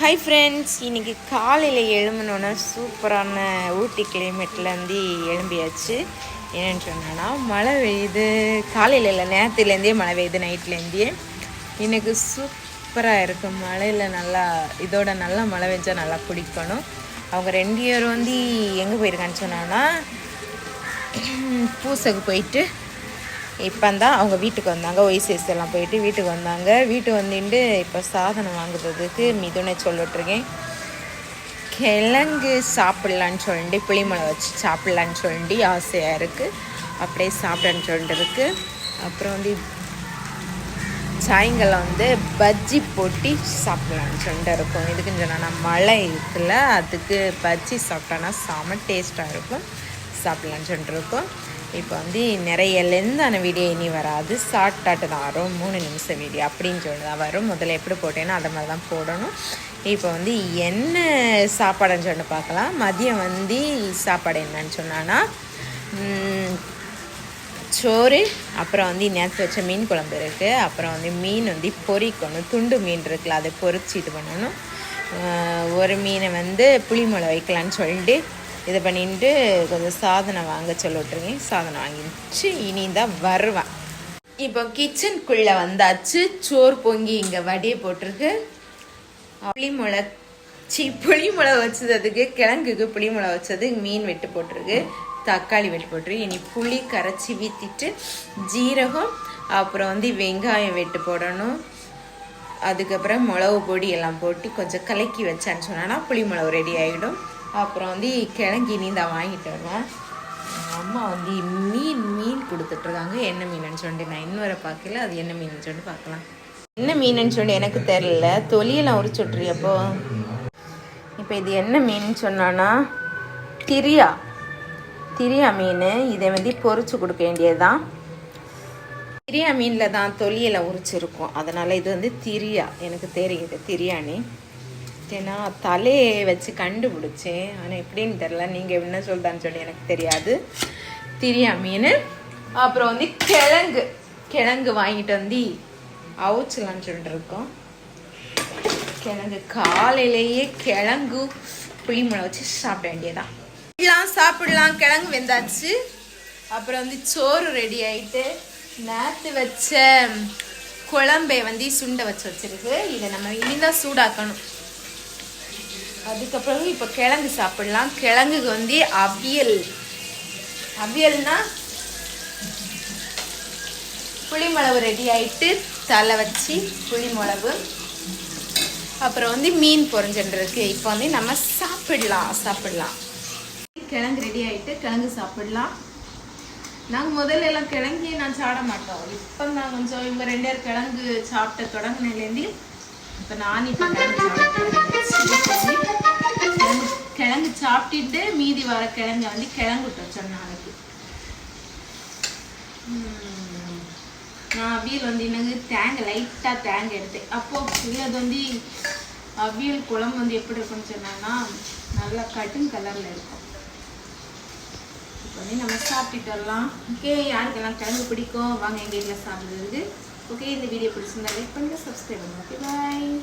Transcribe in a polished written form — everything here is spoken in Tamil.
ஹாய் ஃப்ரெண்ட்ஸ், இன்றைக்கி காலையில் எழும்பினோன்னா சூப்பரான ஊட்டி கிளைமேட்லேருந்து எழும்பியாச்சு. என்னென்னு சொன்னோன்னா மழை பெய்யுது. காலையில் இல்லை, நேரத்துலேருந்தே மழை பெய்யுது, நைட்லேருந்தே. எனக்கு சூப்பராக இருக்கும் மழையில். நல்லா இதோட நல்லா மழை பெஞ்சால் நல்லா பிடிக்கணும். அவங்க 2 பேர் வந்து எங்கே போயிருக்கான்னு சொன்னோன்னா பூசைக்கு போயிட்டு இப்போ தான் அவங்க வீட்டுக்கு வந்தாங்க. ஒய்சேஸ் எல்லாம் போயிட்டு வீட்டுக்கு வந்தாங்க. வீட்டுக்கு வந்துட்டு இப்போ சாதனம் வாங்குறதுக்கு மிதுனை சொல்லிட்டுருக்கேன். கிழங்கு சாப்பிட்லான்னு சொல்லிட்டு புளிமலை வச்சு சாப்பிட்லான்னு சொல்லிட்டு ஆசையாக இருக்குது. அப்படியே சாப்பிட்லான்னு சொல்லிட்டு இருக்குது. அப்புறம் வந்து சாயங்காலம் வந்து பஜ்ஜி போட்டி சாப்பிட்லான்னு சொல்லிட்டு இருக்கும். இதுக்குன்னு சொன்னால் மழை இருக்குல்ல, அதுக்கு பஜ்ஜி சாப்பிட்டோன்னா செம டேஸ்ட்டாக இருக்கும். சாப்பிட்லான்னு சொல்லிட்டு இருக்கோம். இப்போ வந்து நிறைய லென்த்தான வீடியோ இனி வராது, ஷார்ட்டாட்டு தான் வரும். 3 நிமிஷம் வீடியோ அப்படின்னு சொல்லி தான் வரும். முதல்ல எப்படி போட்டேன்னா அதை மாதிரி தான் போடணும். இப்போ வந்து என்ன சாப்பாடுன்னு சொல்லிட்டு பார்க்கலாம். மதியம் வந்து சாப்பாடு என்னன்னு சொன்னான்னா சோறு, அப்புறம் வந்து நேற்று வச்ச மீன் குழம்பு இருக்குது. அப்புறம் வந்து மீன் வந்து பொரிக்கணும். துண்டு மீன் இருக்குல்ல, அதை பொரிச்சு இது பண்ணணும். ஒரு மீனை வந்து புளிமலை வைக்கலான்னு சொல்லிட்டு இதை பண்ணிட்டு கொஞ்சம் சாதனம் வாங்க சொல்லிட்டுருக்கேன். சாதனம் வாங்கிச்சு இனி தான் வருவேன். இப்போ கிச்சனுக்குள்ளே வந்தாச்சு. சோறு பொங்கி இங்கே வடியை போட்டிருக்கு. புளிமுளை வச்சது, அதுக்கு கிழங்குக்கு புளிமுளை வச்சது, மீன் வெட்டு போட்டிருக்கு, தக்காளி வெட்டு போட்டிருக்கு. இனி புளி கரைச்சி வீற்றிட்டு ஜீரகம், அப்புறம் வந்து வெங்காயம் வெட்டு போடணும். அதுக்கப்புறம் மிளகு பொடி எல்லாம் போட்டு கொஞ்சம் கலக்கி வச்சான்னு சொன்னா புளிமுளகு ரெடி ஆகிடும். அப்புறம் வந்து கிழங்கி நீந்தான் வாங்கிட்டு வருவேன். அம்மா வந்து மீன் கொடுத்துட்ருக்காங்க. என்ன மீனுன்னு சொல்லிட்டு நான் இன்னொரு பார்க்கல. அது என்ன மீனுன்னு சொல்லிட்டு பார்க்கலாம். என்ன மீனுன்னு சொல்லிட்டு எனக்கு தெரியல. தொலியெல்லாம் உரிச்சு விட்றியப்போ. இப்போ இது என்ன மீன் சொன்னான்னா திரியா மீன். இதை வந்து பொரிச்சு கொடுக்க வேண்டியதுதான். திரியா மீனில் தான் தொலியெல்லாம் உரிச்சிருக்கும். அதனால் இது வந்து திரியா. எனக்கு தெரியுது திரியானி. ஏன்னா தலையை வச்சு கண்டுபிடிச்சேன். ஆனால் எப்படின்னு தெரில. நீங்கள் என்ன சொல்கிறான்னு சொல்லி எனக்கு தெரியாது. திரியா மீன். அப்புறம் வந்து கிழங்கு வாங்கிட்டு வந்து அவிச்சலான்னு சொல்லிட்டு இருக்கோம். கிழங்கு காலையிலேயே கிழங்கு புளிமுளை வச்சு சாப்பிட வேண்டியதான். சாப்பிடலாம். கிழங்கு வெந்தாச்சு. அப்புறம் வந்து சோறு ரெடி ஆகிட்டு நேற்று வச்ச குழம்பை வந்து சுண்டை வச்சிருக்கு. இதை நம்ம இனிதான் சூடாக்கணும். அதுக்கப்புறம் இப்போ கிழங்கு சாப்பிடலாம். கிழங்குக்கு வந்து அவியல்னா புளிமிளகு ரெடி ஆகிட்டு தலை வச்சு புளிமிளகு, அப்புறம் வந்து மீன் பொரிஞ்சுருக்கு. இப்போ வந்து நம்ம சாப்பிடலாம். கிழங்கு ரெடி ஆகிட்டு கிழங்கு சாப்பிடலாம். நாங்கள் முதல்ல எல்லாம் கிழங்கு நான் சாப்பிட மாட்டோம். இப்போ நான் கொஞ்சம் இவங்க 2 பேர் கிழங்கு சாப்பிட்ட தொடங்கினேலேருந்து இப்போ நான் இப்போ கிழங்கு சாப்பிட்டுட்டு மீதி வர கிழங்க வந்து கிழங்கு வச்சேன். நான் அவியல் வந்து எனக்கு லைட்டாக தேங்காய் எடுத்தேன். அப்போது அது வந்து அவியல் குழம்பு வந்து எப்படி இருக்குன்னு சொன்னான்னா நல்லா கட்டும் கலரில் இருக்கும். இப்போ வந்து நம்ம சாப்பிட்டுட்டு வரலாம். ஓகே, யாருக்கெல்லாம் கிழங்கு பிடிக்கும் வாங்க எங்கள் வீட்டில் சாப்பிடுறது. ஓகே, இந்த வீடியோ பிடிச்சிருந்தா லைக் பண்ணுங்கள், சப்ஸ்கிரைப் பண்ணுங்கள். ஓகே, பாய்.